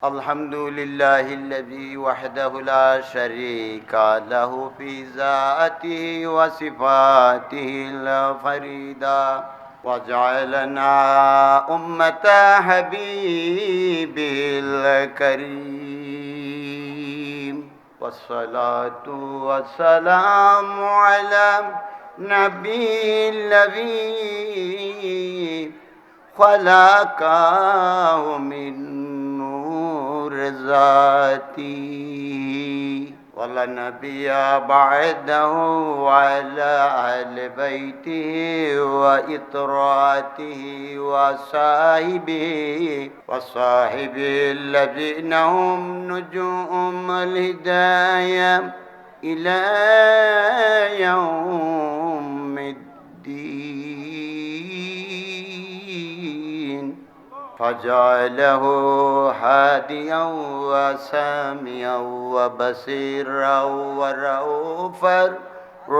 الحمد لله الذي وحده لا شريك له في ذاته وصفاته الفريدة وجعلنا أمة حبيبه الكريم والصلاة والسلام على نبي الذي خلقه من ذاتي ولا نبي بعده وعلى أهل بيته وإطراته وصاحبه الذين هم نجوم الهداية إلى يوم الدين فجعله هاديا وساميا وبصيرا ورؤوفا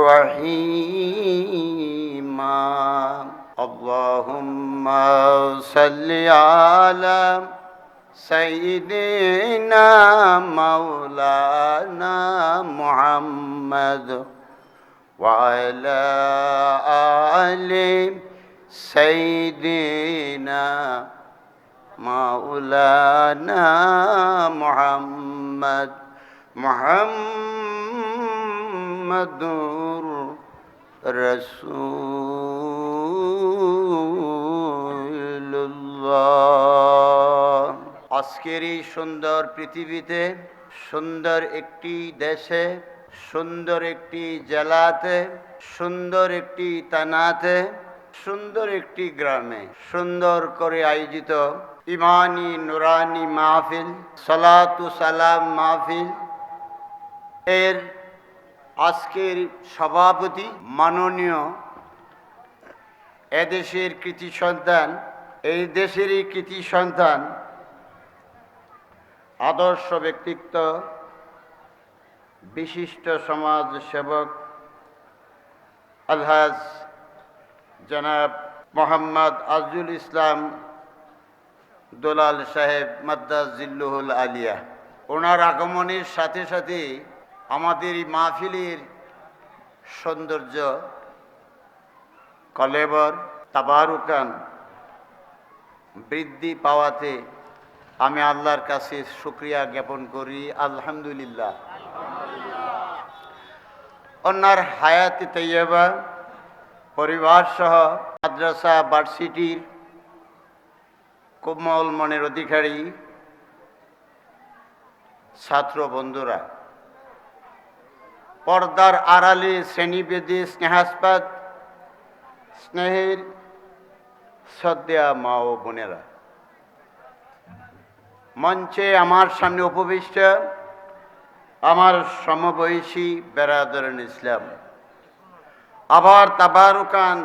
رحيما اللهم صل على سيدنا مولانا محمد وعلى آل سيدنا مولانا محمد রাসূলুল্লাহ। আজকের এই সুন্দর পৃথিবীতে, সুন্দর একটি দেশে, সুন্দর একটি জেলাতে, সুন্দর একটি থানাতে, সুন্দর একটি গ্রামে সুন্দর করে আয়োজিত ইমানি নুরানি মাহফিল, সালাতু সালাম মাহফিল এর আজকের সভাপতি মাননীয় এদেশের কৃতি সন্তান, এই দেশেরই কৃতি সন্তান, আদর্শ ব্যক্তিত্ব, বিশিষ্ট সমাজ সেবক আলহাজ জনাব মোহাম্মদ আজিজুল ইসলাম দুলাল সাহেব মাদ্দাজিল্লুহুল আলিয়া, ওনার আগমনের সাথে সাথে আমাদের এই মাহফিলের সৌন্দর্য কলেবর তাবারুকান বৃদ্ধি পাওয়াতে আমি আল্লাহর কাছে শুকরিয়া জ্ঞাপন করি। আলহামদুলিল্লাহ। ওনার হায়াতে তৈয়বা পরিবার সহ মাদ্রাসা ভার্সিটির কোমল মনের অধিকারী ছাত্র বন্ধুরা, পর্দার আড়ালে শ্রেণীভেদে স্নেহাস্পদ স্নেহের শ্রদ্ধা মা ও বোনেরা, মঞ্চে আমার সামনে উপবিষ্ট আমার সমবয়সী বেরাদরান ইসলাম, আবার তাবারুকান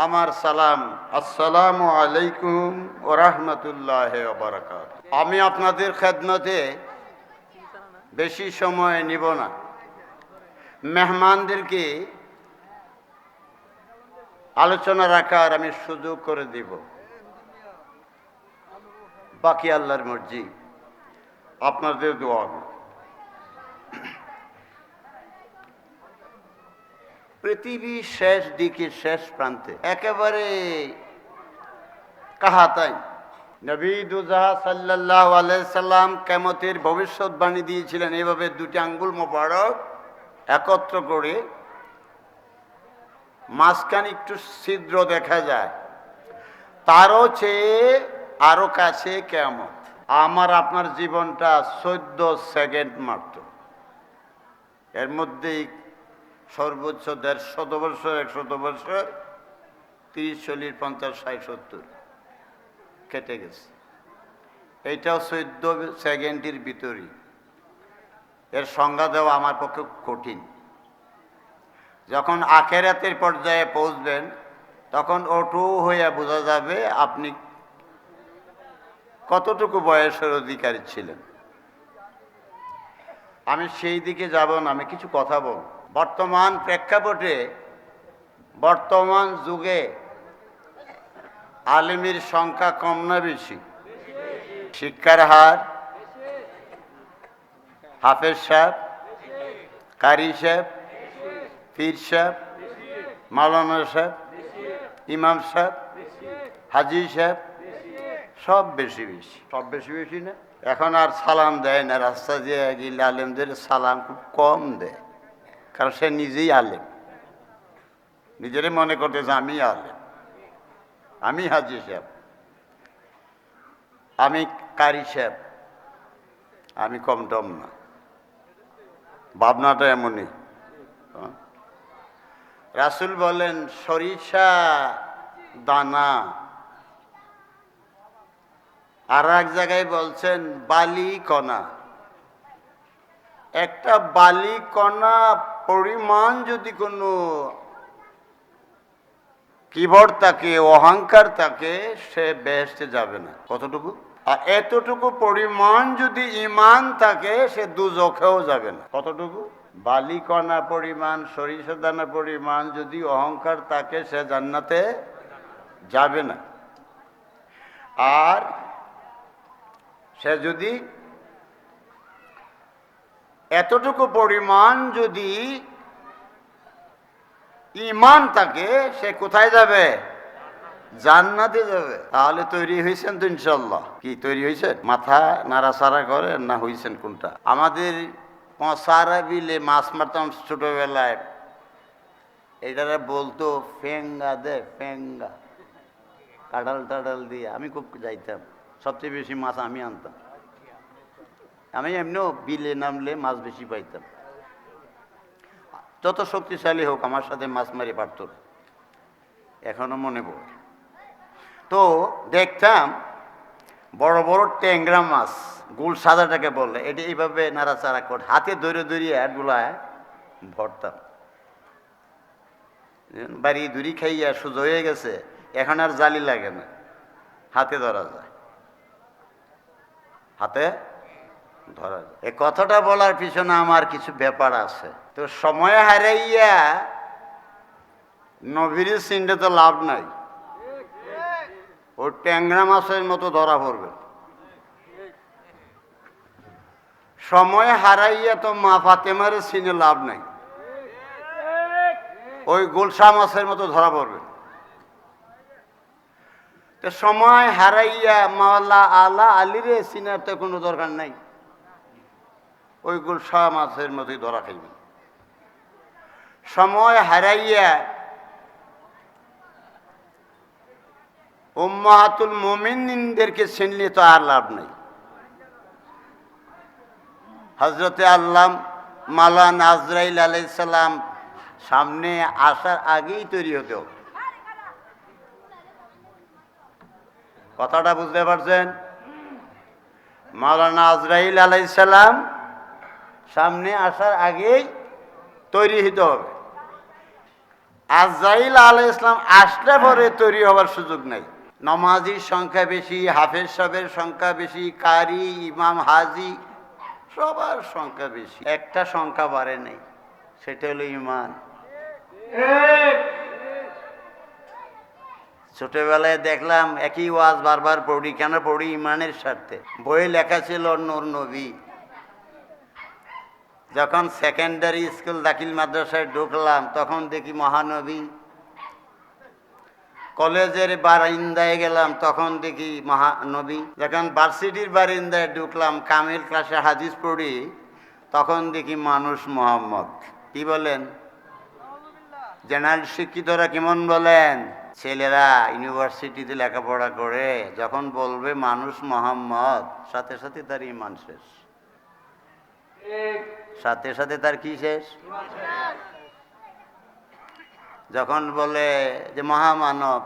আমার সালাম, আসসালামু আলাইকুম ওয়া রাহমাতুল্লাহি ওয়া বারাকাতুহু। আমি আপনাদের খেদমতে বেশি সময় নিব না, মেহমানদেরকে আলোচনা রাখার আমি সুযোগ করে দিব, বাকি আল্লাহর মর্জি, আপনাদের দোয়া। পৃথিবীর শেষ দিকে, শেষ প্রান্তে, একেবারে কাহাতাই নবী দুজাহা সাল্লাল্লাহু আলাইহি সাল্লাম কিয়ামতের ভবিষ্যৎবাণী দিয়েছিলেন এভাবে, দুটি আঙ্গুল মোবারক একত্র করে মাঝখানে একটু ছিদ্র দেখা যায়, তারও চেয়ে আরো কাছে কিয়ামত। আমার আপনার জীবনটা 14 সেকেন্ড মাত্র, এর মধ্যেই সর্বোচ্চ 150 বছর, 100 বছর, 30, 40, 50, 60, 70 কেটে গেছে। এইটাও 14 সেকেন্ডের ভিতরই। এর সংজ্ঞা দেওয়া আমার পক্ষে কঠিন। যখন আখিরাতের পর্যায়ে পৌঁছবেন তখন ওটু হয়ে বোঝা যাবে আপনি কতটুকু বয়সের অধিকারী ছিলেন। আমি সেই দিকে যাব না, আমি কিছু কথা বলব। বর্তমান প্রেক্ষাপটে, বর্তমান যুগে আলেমের সংখ্যা কম না বেশি? শিক্ষার হার হাফেজ সাহেব, কারি সাহেব, পীর সাহেব, মাওলানা সাহেব, ইমাম সাহেব, হাজি সাহেব, সব বেশি বেশি, সব বেশি বেশি না। এখন আর সালাম দেয় না, রাস্তা দিয়ে গেলে আলেমদের সালাম খুব কম দেয়, কারণ সে নিজেই আলেম, নিজেরই মনে করতেছে আমি আলেম, আমি হাজি সাহেব, আমি কারি সাহেব, আমি কম টম না। ভাবনাটা এমনই। রাসূল বলেন সরিষা দানা, আর এক জায়গায় বলছেন বালি কণা। একটা বালি কণা পরিমাণ যদি কোনো কিবর থাকে, অহংকার থাকে, সে বেহেশতে যাবে না। কতটুকু? আর এতটুকু পরিমাণ যদি ঈমান থাকে, সে দুজখেও যাবে না। কতটুকু? বালি কণা পরিমাণ, সরিষা দানা পরিমাণ যদি অহংকার থাকে, সে জান্নাতে যাবে না। আর সে যদি এতটুকু পরিমাণ যদি ঈমান থাকে, সে কোথায় যাবে? জান্নাতে যাবে। তাহলে তৈরি হয়েছেন তো ইনশাল্লাহ? কি তৈরি হয়েছেন? মাথা নাড়াচাড়া করেন না হয়েছেন কোনটা? আমাদের পঁচারা বিলে মাছ মারতাম ছোটবেলায়, এটারে বলতো ফেঙ্গা দে, ফেঙ্গা, কাঁঠাল টাডাল দিয়ে। আমি খুব যাইতাম, সবচেয়ে বেশি মাছ আমি আনতাম। আমি এমনিও বিলে নামলে মাছ বেশি পাইতাম। যত শক্তিশালী হোক, আমার সাথে মাছ মারি পারত, এখনো মনে পড়ে। তো দেখতাম বড় বড় ট্যাংরা মাছ, গুল সাদাটাকে বললে, এটি এইভাবে নাড়াচাড়া করে হাতে ধরে ধরিয়ে গুলায় ভরতাম। বাড়ি দূরি খাইয়া সোজা হয়ে গেছে, এখন আর জালি লাগে না, হাতে ধরা যায়, হাতে ধরা যায়। এ কথাটা বলার পিছনে আমার কিছু ব্যাপার আছে। তো সময় হারাইয়া নবীর চিনতে তো লাভ নাই, ও ট্যাংরা মাছের মতো ধরা পড়বে। সময় হারাইয়া তো মা ফাতেমার চিনে লাভ নাই, ওই গুলশা মাছের মতো ধরা পড়বে। তো সময় হারাইয়া মাওলা আলা আলীরে চিনার তো কোনো দরকার নাই, ওই গুলশা মাছের মতোই ধরা খাইবে। সময় হারাইয়া উম্মাহাতুল মুমিনিনদেরকে চিনলে তো আর লাভ নাই। হযরতে আল্লাহ মাওলানা আজরাইল আলাইহিস সালাম সামনে আসার আগেই তৈরি হতে হবে। কথাটা বুঝতে পারছেন? মাওলানা আজরাইল আলাইহিস সালাম সামনে আসার আগেই তৈরি হতে হবে। আজরাইল আলাইহিস সালাম আসলে পরে তৈরি হওয়ার সুযোগ নাই। নমাজির সংখ্যা বেশি, হাফেজ সাহেবের সংখ্যা বেশি, কারি, ইমাম, হাজি সবার সংখ্যা বেশি, একটা সংখ্যা বাড়ে নেই, সেটা হলো ঈমান। ছোটবেলায় দেখলাম একই ওয়াজ বারবার পড়ি, কেন পড়ি? ঈমানের স্বার্থে। বই লেখা ছিল নূর নবী। যখন সেকেন্ডারি স্কুল দাখিল মাদ্রাসায় ঢুকলাম, তখন দেখি মহানবী। কলেজের বারান্দায় গেলাম, তখন দেখি মহানবী। যখন ভার্সিটির বারান্দায় ঢুকলাম, কামিল ক্লাসে হাদিস পড়ি, তখন দেখি মানুষ মোহাম্মদ। কি বলেন? জেনারেল শিক্ষিতরা কেমন বলেন? ছেলেরা ইউনিভার্সিটিতে লেখাপড়া করে যখন বলবে মানুষ মোহাম্মদ, সাথে সাথে তার ঈমান শেষ, সাথে সাথে তার কি শেষ? যখন বলে যে মহামানব,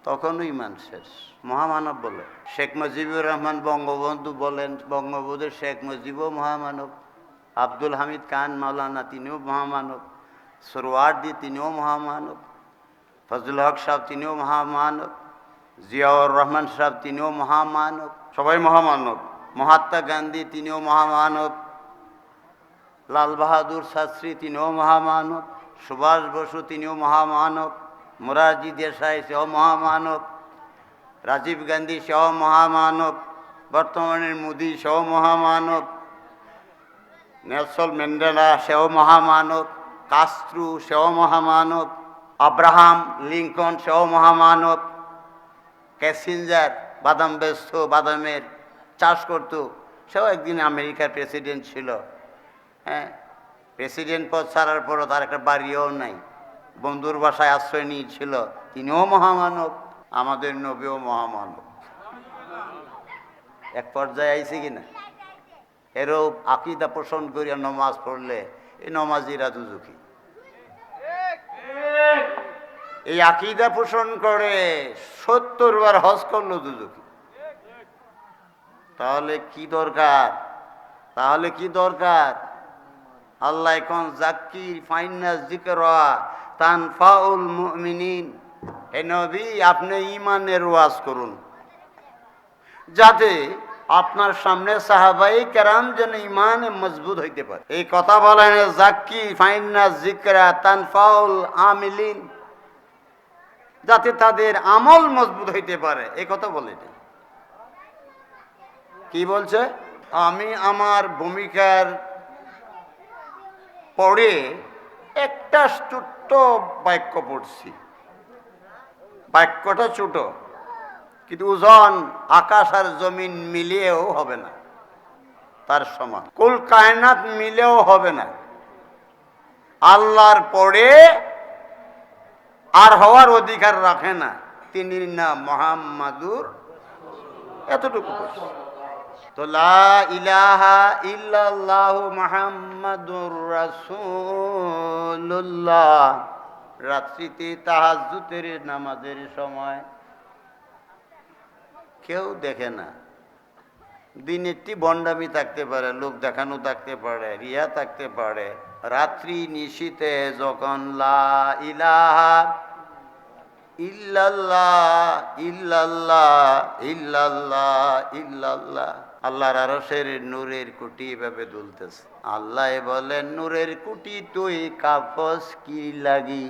তখনও ঈমান শেষ। মহামানব বলে। শেখ মুজিবুর রহমান বঙ্গবন্ধু বলেন, বঙ্গবন্ধু শেখ মুজিবও মহামানব। আব্দুল হামিদ খান মাওলানা, তিনিও মহামানব। সুরওয়ার্দী, তিনিও মহামানব। ফজলুল হক সাহেব, তিনিও মহামানব। জিয়াউর রহমান সাহেব, তিনিও মহামানব। সবাই মহামানব। মহাত্মা গান্ধী, তিনিও মহামানব। লাল বাহাদুর শাস্ত্রী, তিনিও মহামানব। সুভাষ বসু, তিনিও মহামানব। মোরারজি দেশাই, সেও মহামানব। রাজীব গান্ধী, সেও মহামানব। বর্তমানের মোদী, সেও মহামানব। নেলসন ম্যান্ডেলা সেও মহামানব, কাস্ত্রু সেও মহামানব, আব্রাহাম লিঙ্কন সেও মহামানব, ক্যাসিঞ্জার বাদাম বেচত, বাদামের চাষ করত, সেও একদিন আমেরিকার প্রেসিডেন্ট ছিল। হ্যাঁ, প্রেসিডেন্ট পদ ছাড়ার পরও তার একটা বাড়িও নাই, বন্ধুর বাসায় আশ্রয় নিয়েছিল, তিনিও মহামানব। আমাদের নবীও মহামানব। এক পর্যায়ে আইছে কিনা এরূপ আকীদা পোষণ করিয়া নমাজ পড়লে এই নমাজিরা দুজখী। এই আকীদা পোষণ করে 70 বার হজ করলো দুজখী। তাহলে কি দরকার? আল্লাহ এখন জাক্কির ফাইন্না যিকরা তানফাউল মুমিনিন, হে নবী আপনি ঈমানের ওয়াজ করুন, যাতে আপনার সামনে সাহাবায়ে কেরাম যেন ঈমানে মজবুত হইতে পারে। এই কথা বলেন, জাক্কি ফাইন্না যিকরা তানফাউল আমিলিন, যাতে তাদের আমল মজবুত হইতে পারে, এই কথা বলে। কি বলছে? আমি আমার ভূমিকার পড়ে একটা ছোট্ট বাক্য পড়ছি, বাক্যটা ছোট, কিন্তু ওজন আকাশ আর জমিন মিলিয়েও হবে না তার সমান, কুল কায়নাত মিলেও হবে না। আল্লাহর পরে আর হওয়ার অধিকার রাখে না, তিনি না মুহাম্মাদুর, এতটুকু বলছি। তো লা ইলাহা ইল্লাল্লাহু মুহাম্মাদুর রাসূলুল্লাহ, রাত্রিতে তাহাজ্জুদের নামাজের সময় কেউ দেখে না। দিনেরটি ভণ্ডামি থাকতে পারে, লোক দেখানো থাকতে পারে, রিয়া থাকতে পারে, রাত্রি নিশীতে যখন লা ইলাহা ইল্লাল্লাহ ইল্লাল্লাহ ইল্লাল্লাহ ইল্লাল্লাহ, আল্লাহর আরশের নূরের কুটি এভাবে দুলতেছে। আল্লাহ বলেন, নূরের কুটি তুই কাফস কি লাগি?